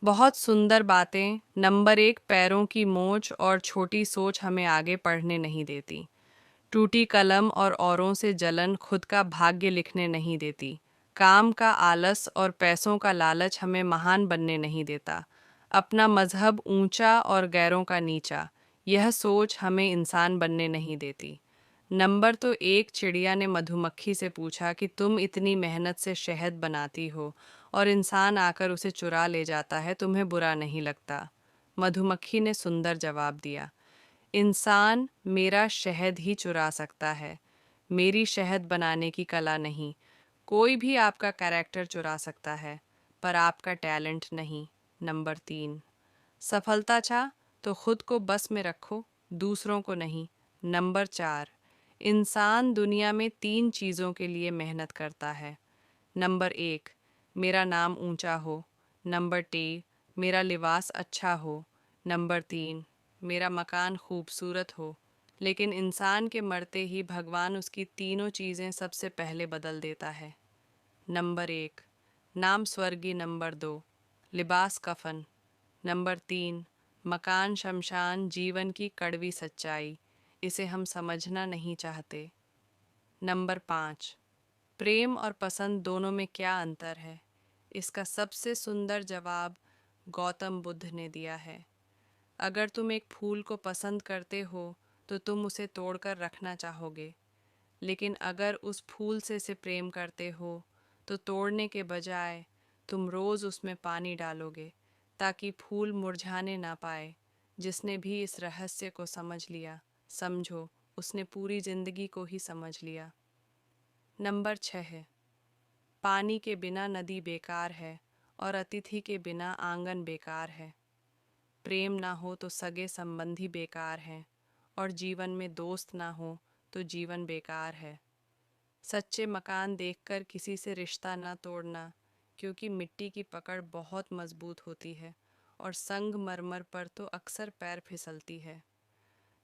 बहुत सुंदर बातें। नंबर एक, पैरों की मोच और छोटी सोच हमें आगे बढ़ने नहीं देती। टूटी कलम और औरों से जलन खुद का भाग्य लिखने नहीं देती। काम का आलस और पैसों का लालच हमें महान बनने नहीं देता। अपना मजहब ऊंचा और गैरों का नीचा, यह सोच हमें इंसान बनने नहीं देती। नंबर तो एक, चिड़िया ने मधुमक्खी से पूछा कि तुम इतनी मेहनत से शहद बनाती हो और इंसान आकर उसे चुरा ले जाता है, तुम्हें बुरा नहीं लगता? मधुमक्खी ने सुंदर जवाब दिया, इंसान मेरा शहद ही चुरा सकता है, मेरी शहद बनाने की कला नहीं। कोई भी आपका कैरेक्टर चुरा सकता है, पर आपका टैलेंट नहीं। नंबर तीन, सफलता चाह तो खुद को बस में रखो, दूसरों को नहीं। नंबर चार, इंसान दुनिया में तीन चीज़ों के लिए मेहनत करता है। नंबर एक, मेरा नाम ऊंचा हो। नंबर टू, मेरा लिबास अच्छा हो। नंबर तीन, मेरा मकान खूबसूरत हो। लेकिन इंसान के मरते ही भगवान उसकी तीनों चीज़ें सबसे पहले बदल देता है। नंबर एक, नाम स्वर्गीय। नंबर दो, लिबास कफन। नंबर तीन, मकान शमशान, जीवन की कड़वी सच्चाई। इसे हम समझना नहीं चाहते। नंबर पाँच, प्रेम और पसंद दोनों में क्या अंतर है? इसका सबसे सुंदर जवाब गौतम बुद्ध ने दिया है। अगर तुम एक फूल को पसंद करते हो तो तुम उसे तोड़कर रखना चाहोगे, लेकिन अगर उस फूल से प्रेम करते हो तो तोड़ने के बजाय तुम रोज़ उसमें पानी डालोगे ताकि फूल मुरझाने ना पाए। जिसने भी इस रहस्य को समझ लिया, समझो उसने पूरी जिंदगी को ही समझ लिया। नंबर छः है, पानी के बिना नदी बेकार है और अतिथि के बिना आंगन बेकार है। प्रेम ना हो तो सगे संबंधी बेकार हैं, और जीवन में दोस्त ना हो तो जीवन बेकार है। सच्चे मकान देखकर किसी से रिश्ता ना तोड़ना, क्योंकि मिट्टी की पकड़ बहुत मजबूत होती है और संगमरमर पर तो अक्सर पैर फिसलती है।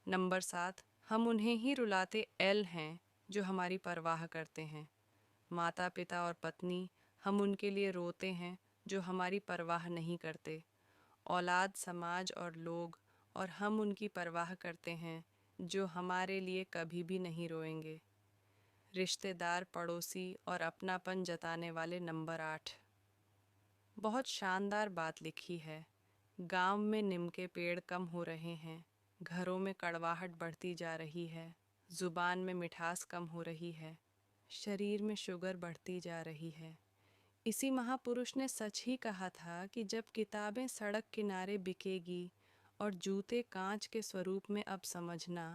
नंबर सात, हम उन्हें ही रुलाते एल हैं जो हमारी परवाह करते हैं। माता पिता और पत्नी, हम उनके लिए रोते हैं जो हमारी परवाह नहीं करते। औलाद, समाज और लोग, और हम उनकी परवाह करते हैं जो हमारे लिए कभी भी नहीं रोएंगे। रिश्तेदार, पड़ोसी और अपनापन जताने वाले। नंबर आठ, बहुत शानदार बात लिखी है। गांव में नीम के पेड़ कम हो रहे हैं, घरों में कड़वाहट बढ़ती जा रही है, जुबान में मिठास कम हो रही है, शरीर में शुगर बढ़ती जा रही है। इसी महापुरुष ने सच ही कहा था कि जब किताबें सड़क किनारे बिकेगी और जूते कांच के स्वरूप में, अब समझना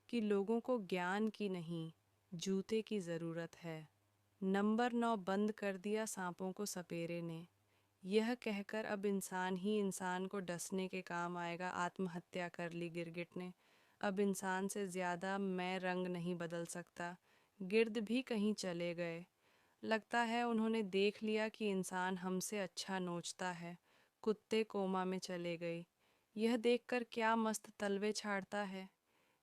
कि लोगों को ज्ञान की नहीं, जूते की ज़रूरत है। नंबर नौ, बंद कर दिया सांपों को सपेरे ने। यह कहकर अब इंसान ही इंसान को डसने के काम आएगा। आत्महत्या कर ली गिरगिट ने। अब इंसान से ज़्यादा मैं रंग नहीं बदल सकता। गिर्द भी कहीं चले गए। लगता है उन्होंने देख लिया कि इंसान हमसे अच्छा नोचता है। कुत्ते कोमा में चले गए। यह देखकर क्या मस्त तलवे छाड़ता है।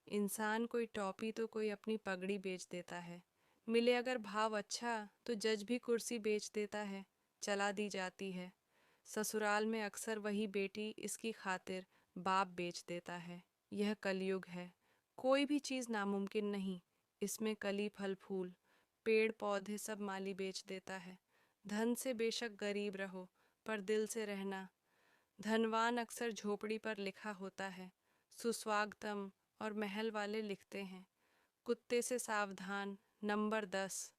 इंसान कोई टॉपी तो कोई अपनी पगड़ी बेच देता है। मिले अगर भाव अच्छा तो जज भी कुर्सी बेच देता है, चला दी जाती है। ससुराल में अक्सर वही बेटी इसकी खातिर बाप बेच देता है। यह कलयुग है। कोई भी चीज़ नामुमकिन नहीं। इसमें कली फल फूल पेड़ पौधे सब माली बेच देता है। धन से बेशक गरीब रहो, पर दिल से रहना। धनवान अक्सर झोपड़ी पर लिखा होता है, सुस्वागतम, और महल वाले लिखते हैं, कुत्ते से सावधान। नंबर 10,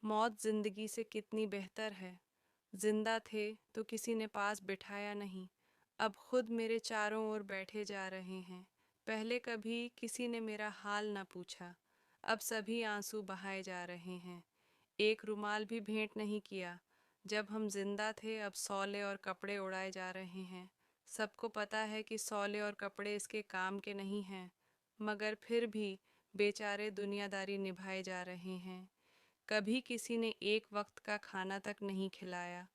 मौत जिंदगी से कितनी बेहतर है। जिंदा थे तो किसी ने पास बिठाया नहीं, अब खुद मेरे चारों ओर बैठे जा रहे हैं। पहले कभी किसी ने मेरा हाल न पूछा, अब सभी आंसू बहाए जा रहे हैं। एक रुमाल भी भेंट नहीं किया। जब हम जिंदा थे अब सौले और कपड़े उड़ाए जा रहे हैं। सबको पता है कि सौले और कपड़े इसके काम के नहीं हैं, मगर फिर भी बेचारे दुनियादारी निभाए जा रहे हैं। कभी किसी ने एक वक्त का खाना तक नहीं खिलाया,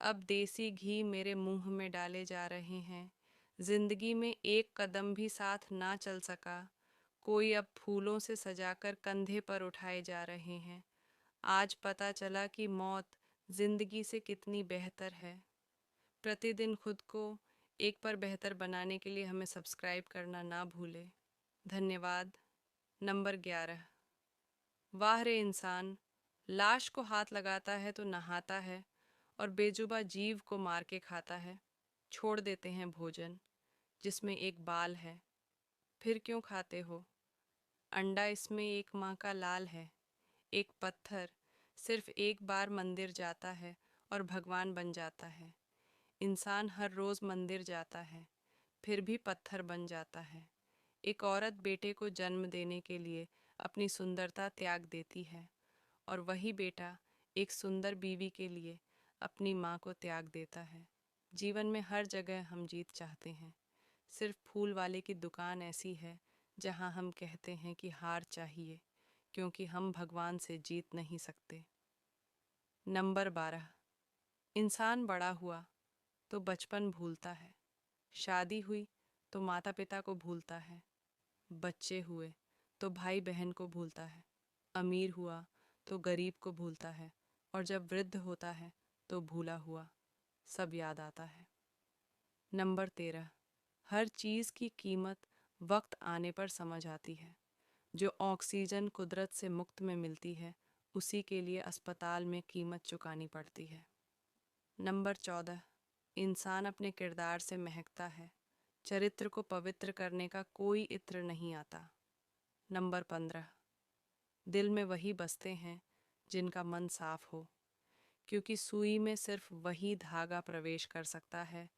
अब देसी घी मेरे मुंह में डाले जा रहे हैं। जिंदगी में एक कदम भी साथ ना चल सका, कोई अब फूलों से सजाकर कंधे पर उठाए जा रहे हैं। आज पता चला कि मौत जिंदगी से कितनी बेहतर है। प्रतिदिन खुद को एक पर बेहतर बनाने के लिए हमें सब्सक्राइब करना ना भूलें। धन्यवाद। नंबर 11। वाह रे इंसान, लाश को हाथ लगाता है तो नहाता है और बेजुबा जीव को मार के खाता है। छोड़ देते हैं भोजन जिसमें एक बाल है, फिर क्यों खाते हो? अंडा इसमें एक माँ का लाल है। एक पत्थर सिर्फ एक बार मंदिर जाता है और भगवान बन जाता है। इंसान हर रोज़ मंदिर जाता है, फिर भी पत्थर बन जाता है। एक औरत बेटे को जन्म देने के लिए अपनी सुंदरता त्याग देती है और वही बेटा एक सुंदर बीवी के लिए अपनी माँ को त्याग देता है। जीवन में हर जगह हम जीत चाहते हैं। सिर्फ फूल वाले की दुकान ऐसी है जहाँ हम कहते हैं कि हार चाहिए, क्योंकि हम भगवान से जीत नहीं सकते। नंबर 12। इंसान बड़ा हुआ तो बचपन भूलता है, शादी हुई तो माता पिता को भूलता है, बच्चे हुए तो भाई बहन को भूलता है, अमीर हुआ तो गरीब को भूलता है, और जब वृद्ध होता है तो भूला हुआ सब याद आता है। नंबर 13। हर चीज़ की कीमत वक्त आने पर समझ आती है। जो ऑक्सीजन कुदरत से मुफ्त में मिलती है, उसी के लिए अस्पताल में कीमत चुकानी पड़ती है। नंबर 14। इंसान अपने किरदार से महकता है, चरित्र को पवित्र करने का कोई इत्र नहीं आता। नंबर 15। दिल में वही बसते हैं जिनका मन साफ हो, क्योंकि सुई में सिर्फ वही धागा प्रवेश कर सकता है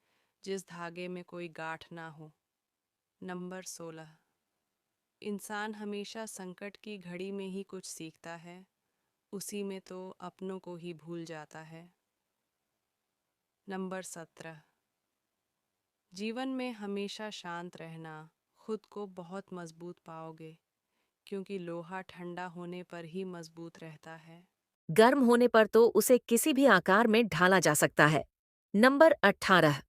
जिस धागे में कोई गांठ ना हो। नंबर 16। इंसान हमेशा संकट की घड़ी में ही कुछ सीखता है, उसी में तो अपनों को ही भूल जाता है। नंबर 17। जीवन में हमेशा शांत रहना, खुद को बहुत मजबूत पाओगे, क्योंकि लोहा ठंडा होने पर ही मजबूत रहता है। गर्म होने पर तो उसे किसी भी आकार में ढाला जा सकता है। नंबर 18।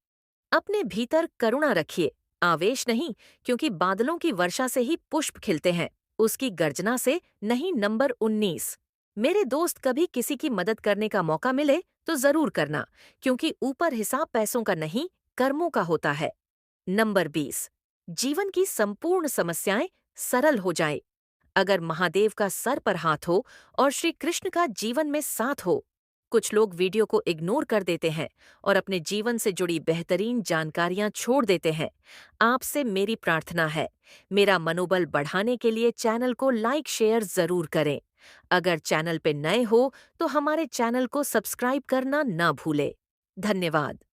अपने भीतर करुणा रखिए, आवेश नहीं, क्योंकि बादलों की वर्षा से ही पुष्प खिलते हैं, उसकी गर्जना से नहीं। नंबर 19। मेरे दोस्त, कभी किसी की मदद करने का मौका मिले तो जरूर करना, क्योंकि ऊपर हिसाब पैसों का नहीं, कर्मों का होता है। नंबर 20। जीवन की संपूर्ण समस्याएं सरल हो जाएं अगर महादेव का सर पर हाथ हो और श्री कृष्ण का जीवन में साथ हो। कुछ लोग वीडियो को इग्नोर कर देते हैं और अपने जीवन से जुड़ी बेहतरीन जानकारियां छोड़ देते हैं। आपसे मेरी प्रार्थना है, मेरा मनोबल बढ़ाने के लिए चैनल को लाइक शेयर जरूर करें। अगर चैनल पे नए हो तो हमारे चैनल को सब्सक्राइब करना ना भूले। धन्यवाद।